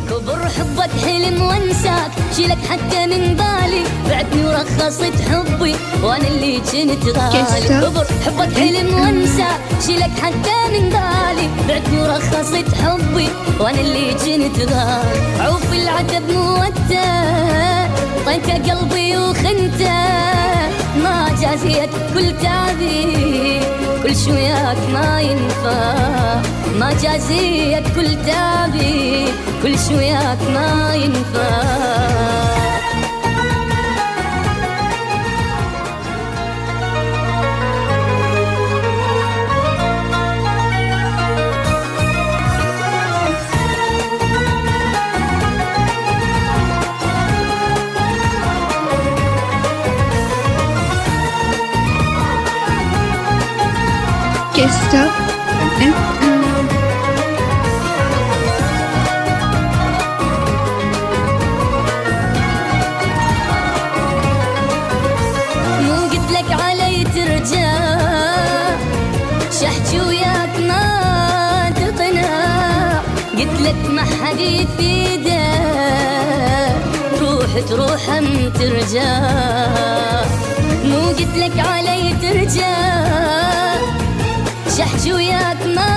كبر حبك حلم وانساك، شيلك حتى من بالي، بعدني ورخصت حبي وانا اللي كنت غالي. كبر حبك حلم وانساك، شيلك حتى من بالي، بعدني ورخصت حبي وانا اللي كنت غالي. عوف العتب موته، طيت قلبي وخنته، ما جازيت كل تعبي، كل شوياك ما ينفع، ما جازيت كل تعبي، كل شوياك ما ينفع. Gäste مو قلت لك علي ترجع، شحجي وياك ما تقنع، قلت لك ما حد يفيده، تروح هم ترجع. مو قلت لك علي ترجع، شحجي وياك ما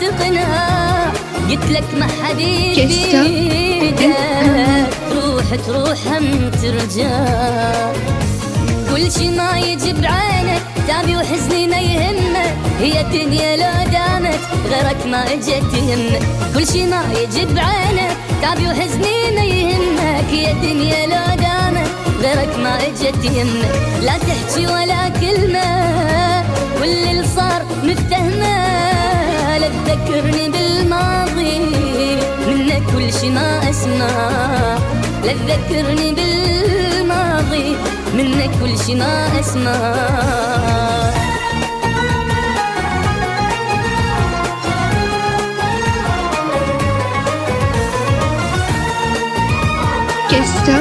تقنع، قلت لك ما حد يفيدك، تروح هم ترجع. كل شي ما يجي بعينك، تعبي وحزني ما يهمك، هي الدنيا لو دامت غيرك ما اجت يهمك. كل شي ما يجي بعينك، تعبي وحزني ما يهمك، هي الدنيا لو دامت غيرك ما اجت يهمك. لا تحكي ولا كلمة، واللي صار مفتهمة، لا تذكرني بالماضي، منك كل شي ما اسمع. لا تذكرني بالماضي، منك كل شي ما اسمع. Gäste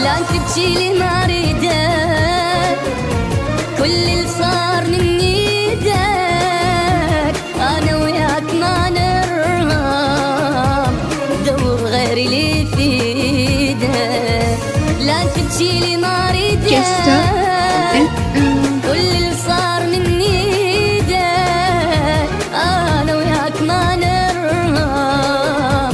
لا تبكي لي ما اريدك، كل اللي صار من ايدك، انا وياك ما نرهام، دور غيري اللي في ايدك. لا تبكي لي ما اريدك، كل اللي صار من ايدك، انا وياك ما نرهام،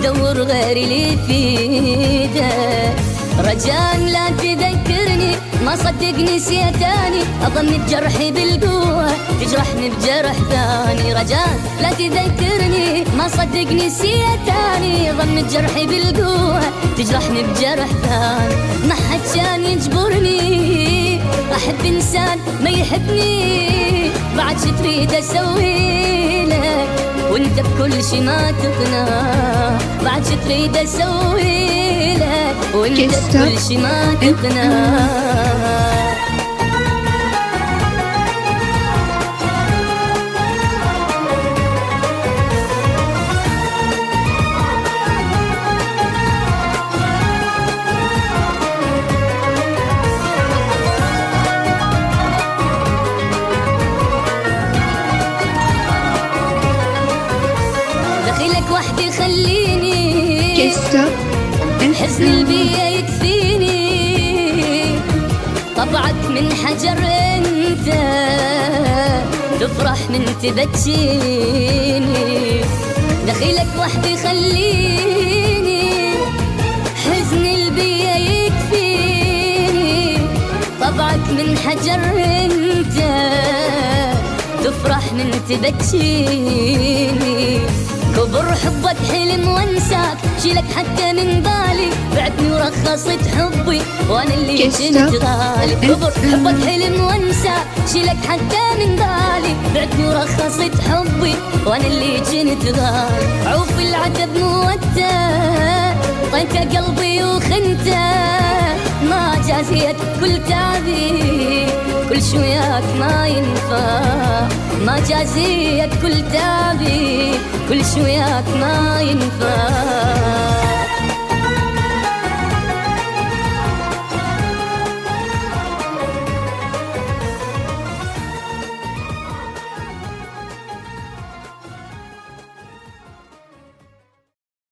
دور غيري اللي في ايدك. رجاء لا تذكرني، ما صدق نسيتاني، اظن بجرحي بالقوة تجرحني بجرح ثاني. رجاء لا تذكرني، ما صدق نسيتاني، اظن بجرحي بالقوة تجرحني بجرح ثاني. ما حد كان يجبرني احب انسان ما يحبني، بعد شي تريد اسوي لك وانت بكل شي ما تقنع، بعد شي تريد اسوي لك وانت بكل شي ما تقنع. دخيلك وحدي خليني، حزن البيئة يكفيني، طبعك من حجر انت، تفرح من تبكيني. دخيلك وحدي خليني، حزن البيئة يكفيني، طبعك من حجر انت، تفرح من تبكيني. كبر حبك حلم وانساك، شيلك حتى من بالي، بعدني ورخصت حبي وانا اللي كنت غالي. كبر حبك حلم وانساك، شيلك حتى من بالي، بعدني ورخصت حبي وانا اللي كنت غالي. عوف العتب موته، طيت قلبي وخنته، ما جازيت كل تعبي، كل شوياك ما ينفع، ما جازيت كل تعبي، كل شوياك ما ينفع.